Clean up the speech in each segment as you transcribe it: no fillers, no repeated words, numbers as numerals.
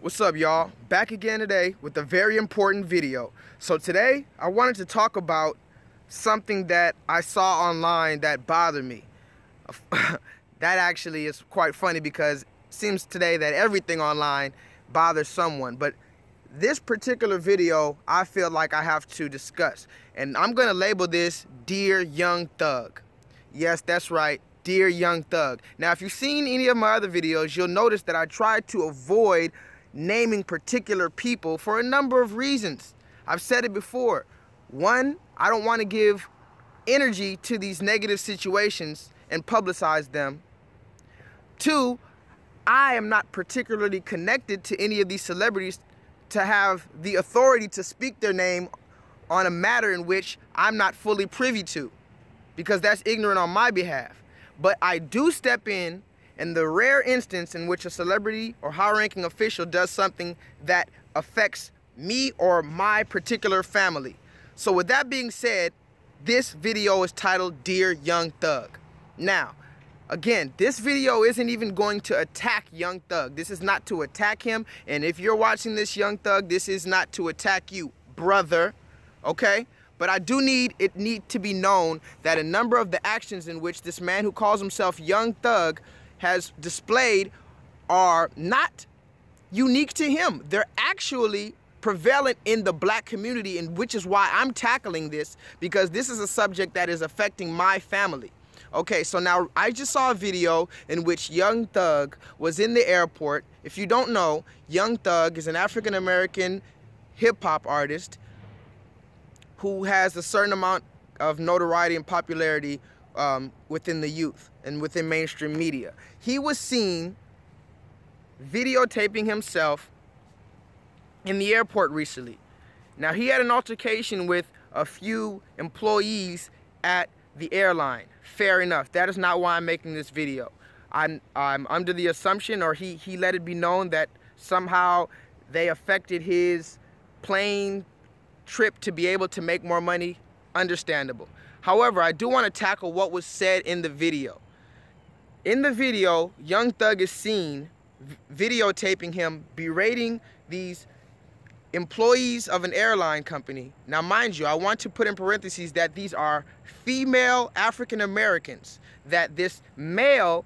What's up, y'all? Back again today with a very important video. So today I wanted to talk about something that I saw online that bothered me. That actually is quite funny because it seems today that everything online bothers someone, but this particular video I feel like I have to discuss, and I'm gonna label this Dear Young Thug. Yes, that's right, Dear Young Thug. Now, if you've seen any of my other videos, you'll notice that I try to avoid naming particular people for a number of reasons. I've said it before. One, I don't want to give energy to these negative situations and publicize them. Two, I am not particularly connected to any of these celebrities to have the authority to speak their name on a matter in which I'm not fully privy to, because that's ignorant on my behalf. But I do step in the rare instance in which a celebrity or high-ranking official does something that affects me or my particular family. So with that being said, this video is titled Dear Young Thug. Now, again, this video isn't even going to attack Young Thug. This is not to attack him. And if you're watching this, Young Thug, this is not to attack you, brother. Okay? But I do need to be known that a number of the actions in which this man who calls himself Young Thug has displayed are not unique to him. They're actually prevalent in the black community, and which is why I'm tackling this, because this is a subject that is affecting my family. Okay, so now I just saw a video in which Young Thug was in the airport. If you don't know, Young Thug is an African-American hip-hop artist who has a certain amount of notoriety and popularity within the youth and within mainstream media. He was seen videotaping himself in the airport recently. Now, he had an altercation with a few employees at the airline. Fair enough. That is not why I'm making this video. I'm under the assumption, or he let it be known, that somehow they affected his plane trip to be able to make more money. Understandable. However, I do want to tackle what was said in the video. In the video, Young Thug is seen videotaping him berating these employees of an airline company. Now, mind you, I want to put in parentheses that these are female African Americans that this male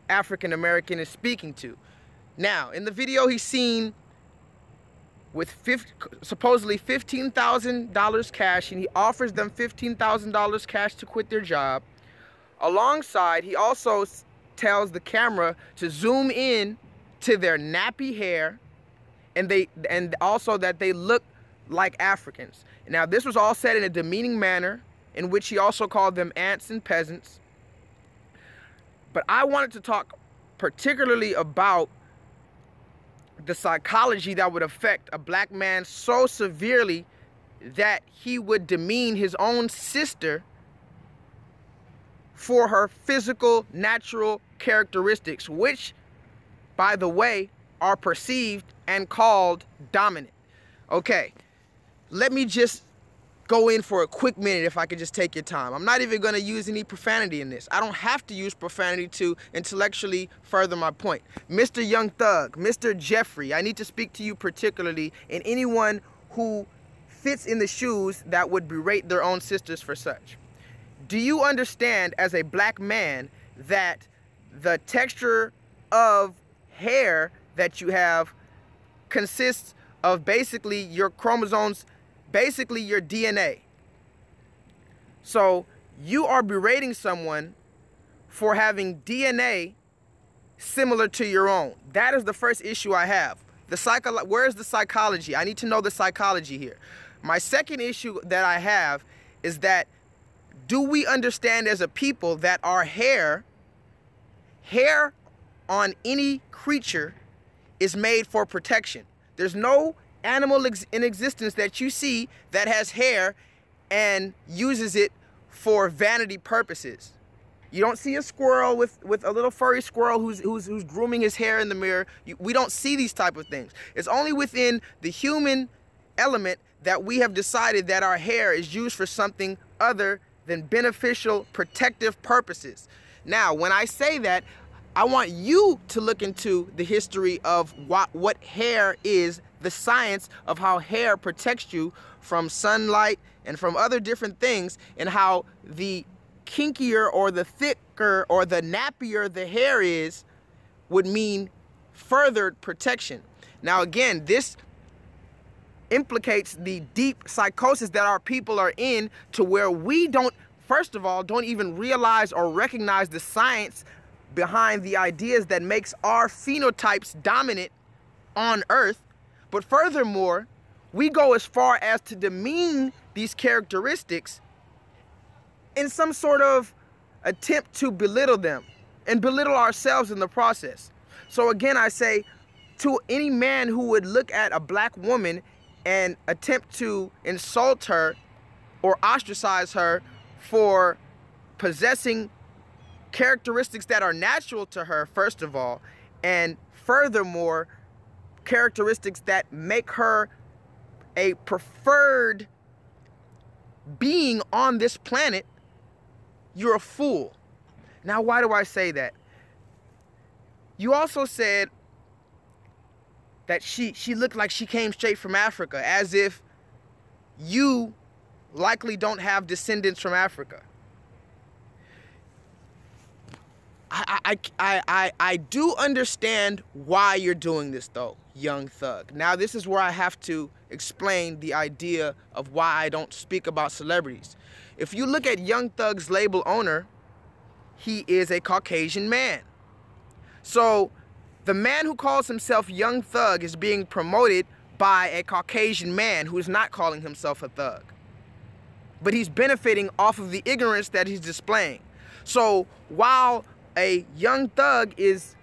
African American is speaking to. Now, in the video, he's seen with supposedly $15,000 cash, and he offers them $15,000 cash to quit their job. Alongside, he also tells the camera to zoom in to their nappy hair, and also that they look like Africans. Now, this was all said in a demeaning manner, in which he also called them ants and peasants. But I wanted to talk particularly about the psychology that would affect a black man so severely that he would demean his own sister for her physical, natural characteristics, which, by the way, are perceived and called dominant. Okay, let me just go in for a quick minute, if I could just take your time. I'm not even going to use any profanity in this. I don't have to use profanity to intellectually further my point. Mr. Young Thug, Mr. Jeffrey, I need to speak to you particularly, and anyone who fits in the shoes that would berate their own sisters for such. Do you understand, as a black man, that the texture of hair that you have consists of basically your chromosomes, basically your DNA? So you are berating someone for having DNA similar to your own. That is the first issue I have. Where is the psychology? I need to know the psychology here. My second issue that I have is that, do we understand as a people that our hair on any creature is made for protection? There's no animal in existence that you see that has hair and uses it for vanity purposes. You don't see a squirrel with a little furry squirrel who's grooming his hair in the mirror. We don't see these type of things. It's only within the human element that we have decided that our hair is used for something other than beneficial protective purposes. Now, when I say that, I want you to look into the history of what hair is, the science of how hair protects you from sunlight and from other different things, and how the kinkier or the thicker or the nappier the hair is would mean furthered protection. Now again, this implicates the deep psychosis that our people are in, to where we don't, first of all, don't even realize or recognize the science behind the ideas that makes our phenotypes dominant on Earth. But furthermore, we go as far as to demean these characteristics in some sort of attempt to belittle them and belittle ourselves in the process. So again, I say to any man who would look at a black woman and attempt to insult her or ostracize her for possessing characteristics that are natural to her, first of all, and furthermore, characteristics that make her a preferred being on this planet, you're a fool. Now, why do I say that? You also said that she looked like she came straight from Africa, as if you likely don't have descendants from Africa. I do understand why you're doing this, though, young thug. Now, this is where I have to explain the idea of why I don't speak about celebrities. If you look at Young Thug's label owner, he is a Caucasian man. So the man who calls himself Young Thug is being promoted by a Caucasian man who is not calling himself a thug. But he's benefiting off of the ignorance that he's displaying. So while a young thug is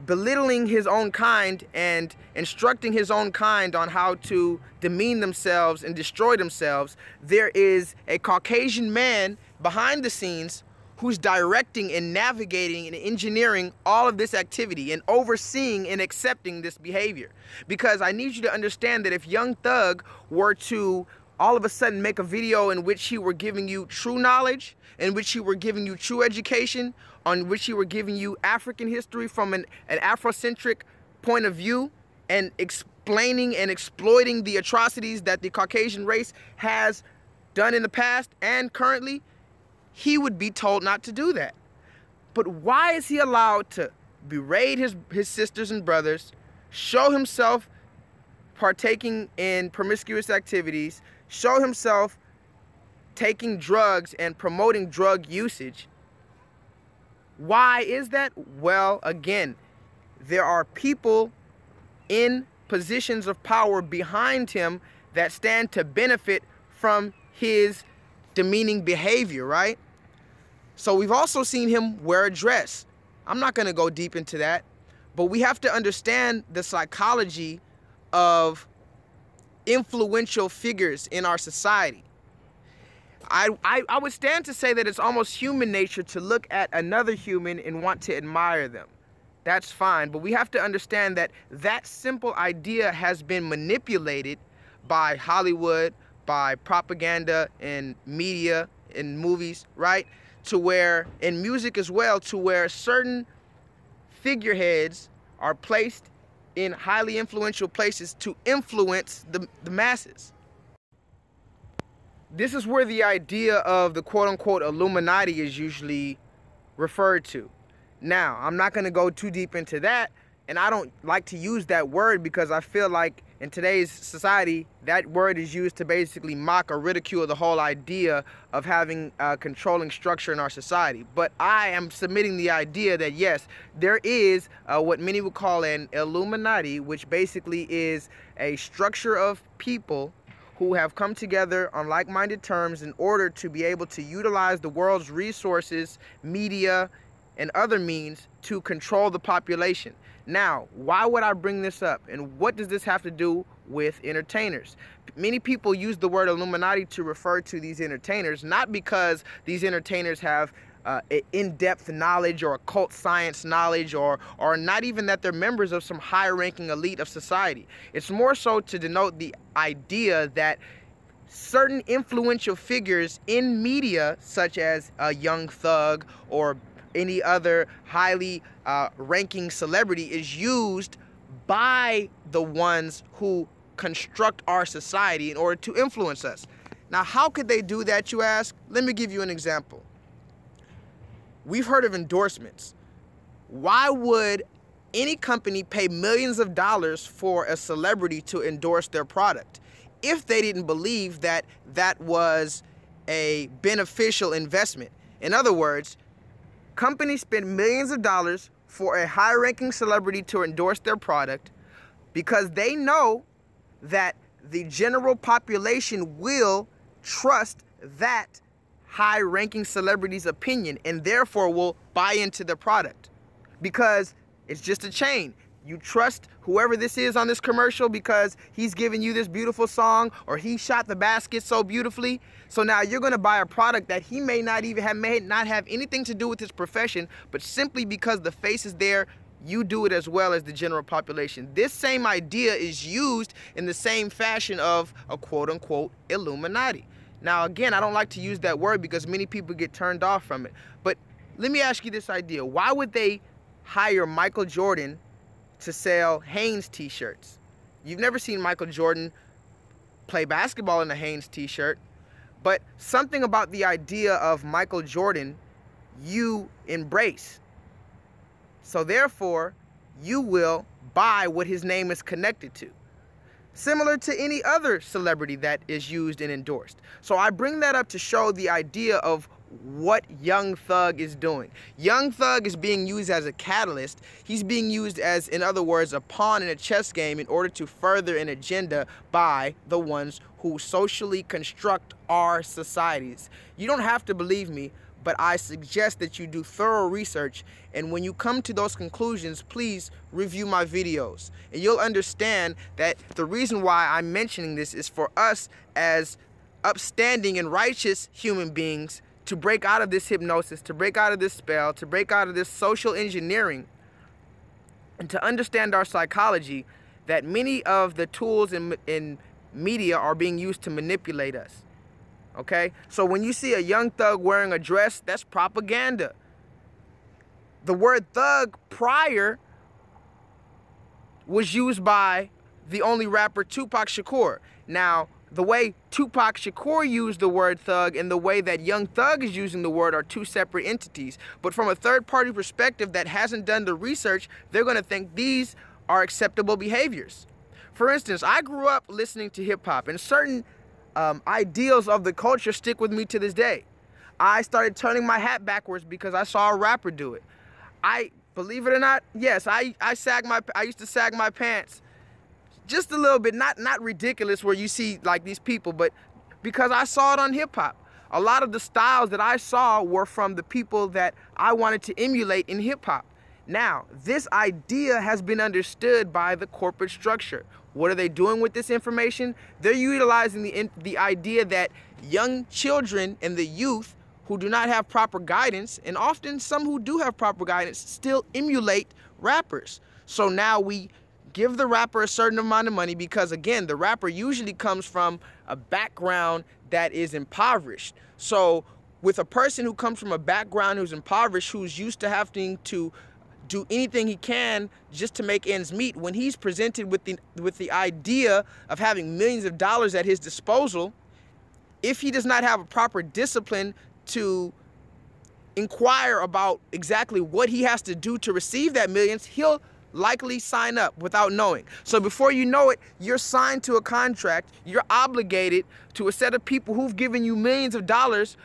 belittling his own kind and instructing his own kind on how to demean themselves and destroy themselves, there is a Caucasian man behind the scenes who's directing and navigating and engineering all of this activity and overseeing and accepting this behavior. Because I need you to understand that if Young Thug were to all of a sudden make a video in which he were giving you true knowledge, in which he were giving you true education, on which he were giving you African history from an Afrocentric point of view, and explaining and exploiting the atrocities that the Caucasian race has done in the past and currently, he would be told not to do that. But why is he allowed to berate his sisters and brothers, show himself partaking in promiscuous activities, show himself taking drugs and promoting drug usage? Why is that? Well, again, there are people in positions of power behind him that stand to benefit from his demeaning behavior, right? So we've also seen him wear a dress. I'm not going to go deep into that, but we have to understand the psychology of influential figures in our society. I would stand to say that it's almost human nature to look at another human and want to admire them. That's fine, but we have to understand that that simple idea has been manipulated by Hollywood, by propaganda and media and movies, right? To where, in music as well, to where certain figureheads are placed in highly influential places to influence the masses. This is where the idea of the quote-unquote Illuminati is usually referred to. Now, I'm not going to go too deep into that, and I don't like to use that word because I feel like in today's society, that word is used to basically mock or ridicule the whole idea of having a controlling structure in our society. But I am submitting the idea that yes, there is what many would call an Illuminati, which basically is a structure of people who have come together on like-minded terms in order to be able to utilize the world's resources, media, and other means to control the population. Now, why would I bring this up? And what does this have to do with entertainers? Many people use the word Illuminati to refer to these entertainers, not because these entertainers have in-depth knowledge or occult science knowledge, or not even that they're members of some high-ranking elite of society. It's more so to denote the idea that certain influential figures in media, such as a Young Thug or any other highly ranking celebrity is used by the ones who construct our society in order to influence us. Now, how could they do that, you ask? Let me give you an example. We've heard of endorsements. Why would any company pay millions of dollars for a celebrity to endorse their product if they didn't believe that that was a beneficial investment? In other words, companies spend millions of dollars for a high-ranking celebrity to endorse their product because they know that the general population will trust that high-ranking celebrity's opinion and therefore will buy into the product because it's just a chain. You trust whoever this is on this commercial because he's giving you this beautiful song or he shot the basket so beautifully. So now you're going to buy a product that he may not have anything to do with his profession, but simply because the face is there, you do it as well as the general population. This same idea is used in the same fashion of a quote-unquote Illuminati. Now, again, I don't like to use that word because many people get turned off from it. But let me ask you this idea. Why would they hire Michael Jordan to sell Hanes t-shirts? You've never seen Michael Jordan play basketball in a Hanes t-shirt, but something about the idea of Michael Jordan you embrace. So therefore, you will buy what his name is connected to. Similar to any other celebrity that is used and endorsed. So I bring that up to show the idea of what Young Thug is doing. Young Thug is being used as a catalyst. He's being used as, in other words, a pawn in a chess game in order to further an agenda by the ones who socially construct our societies. You don't have to believe me, but I suggest that you do thorough research, and when you come to those conclusions, please review my videos. And you'll understand that the reason why I'm mentioning this is for us as upstanding and righteous human beings to break out of this hypnosis, to break out of this spell, to break out of this social engineering, and to understand our psychology, that many of the tools in media are being used to manipulate us. Okay? So when you see a Young Thug wearing a dress, that's propaganda. The word thug prior was used by the only rapper Tupac Shakur. Now, the way Tupac Shakur used the word thug and the way that Young Thug is using the word are two separate entities. But from a third-party perspective that hasn't done the research, they're going to think these are acceptable behaviors. For instance, I grew up listening to hip-hop, and certain ideals of the culture stick with me to this day. I started turning my hat backwards because I saw a rapper do it. Believe it or not, yes, I used to sag my pants just a little bit, not ridiculous where you see like these people, but because I saw it on hip hop. A lot of the styles that I saw were from the people that I wanted to emulate in hip hop. Now, this idea has been understood by the corporate structure. What are they doing with this information? They're utilizing the idea that young children and the youth who do not have proper guidance, and often some who do have proper guidance, still emulate rappers. So now we give the rapper a certain amount of money because, again, the rapper usually comes from a background that is impoverished. So with a person who comes from a background who's impoverished, who's used to having to do anything he can just to make ends meet, when he's presented with the idea of having millions of dollars at his disposal, if he does not have a proper discipline to inquire about exactly what he has to do to receive that millions, he'll likely sign up without knowing. So before you know it, you're signed to a contract, you're obligated to a set of people who've given you millions of dollars,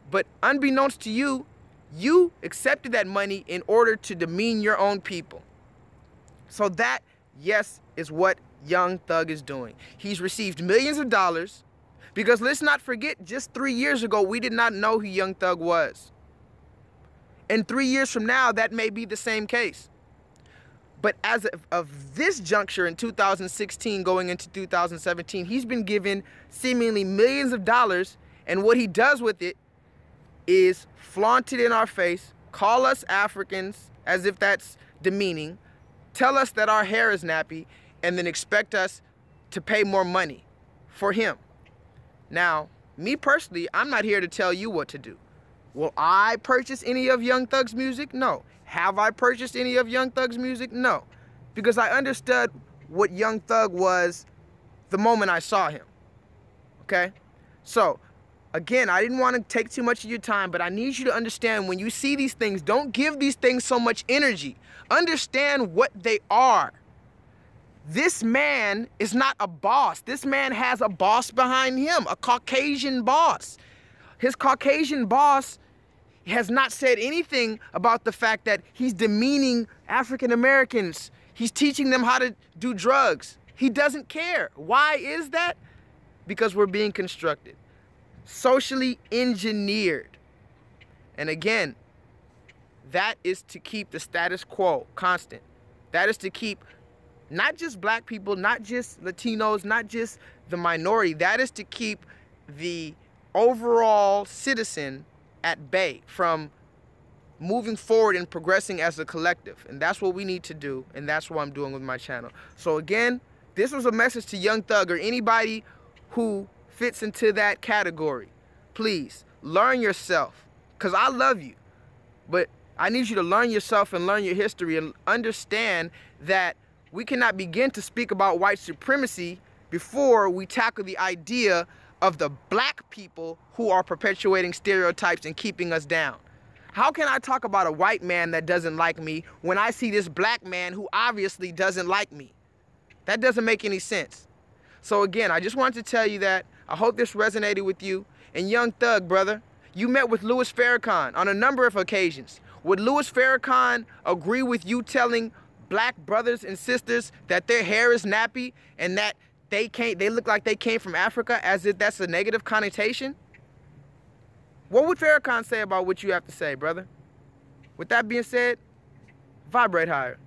but unbeknownst to you, you accepted that money in order to demean your own people. So that, yes, is what Young Thug is doing. He's received millions of dollars because, let's not forget, just 3 years ago, we did not know who Young Thug was. And 3 years from now, that may be the same case. But as of this juncture in 2016 going into 2017, he's been given seemingly millions of dollars, and what he does with it is flaunt it in our face, call us Africans as if that's demeaning, tell us that our hair is nappy, and then expect us to pay more money for him. Now, me personally, I'm not here to tell you what to do. Will I purchase any of Young Thug's music? No. Have I purchased any of Young Thug's music? No. Because I understood what Young Thug was the moment I saw him. Okay? So, again, I didn't want to take too much of your time, but I need you to understand when you see these things, don't give these things so much energy. Understand what they are. This man is not a boss. This man has a boss behind him, a Caucasian boss. His Caucasian boss has not said anything about the fact that he's demeaning African Americans. He's teaching them how to do drugs. He doesn't care. Why is that? Because we're being constructed. Socially engineered. And again, that is to keep the status quo constant. That is to keep not just black people, not just Latinos, not just the minority. That is to keep the overall citizen at bay from moving forward and progressing as a collective. And that's what we need to do, and that's what I'm doing with my channel. So again, this was a message to Young Thug or anybody who fits into that category. Please, learn yourself, because I love you. But I need you to learn yourself and learn your history and understand that we cannot begin to speak about white supremacy before we tackle the idea of the black people who are perpetuating stereotypes and keeping us down. How can I talk about a white man that doesn't like me when I see this black man who obviously doesn't like me? That doesn't make any sense. So again, I just wanted to tell you that. I hope this resonated with you. And Young Thug, brother, you met with Louis Farrakhan on a number of occasions. Would Louis Farrakhan agree with you telling black brothers and sisters that their hair is nappy and that they look like they came from Africa, as if that's a negative connotation? What would Farrakhan say about what you have to say, brother? With that being said, vibrate higher.